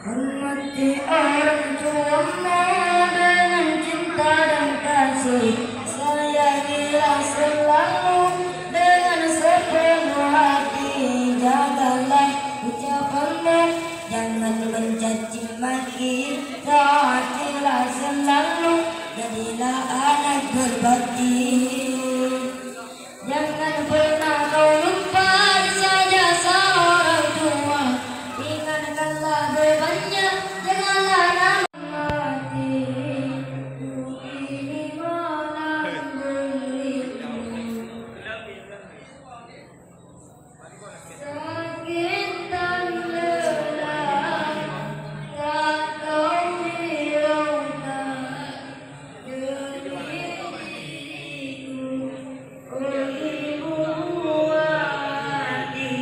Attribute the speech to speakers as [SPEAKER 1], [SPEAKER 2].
[SPEAKER 1] Hormati orang tuamu dengan cinta dan kasih. Sayangilah selalu dengan sepenuh hati. Jagalah ucapanmu, jangan mencaci maki. Taatilah selalu, jadilah anak berbakti. Jangan pernah kau lupa saja seorang tua. Ingatkanlah bebannya, janganlah nama mati. Ini malam beribu, sakit dan lelah, tak kau hiraukan diriku. Oh ibu hatiku,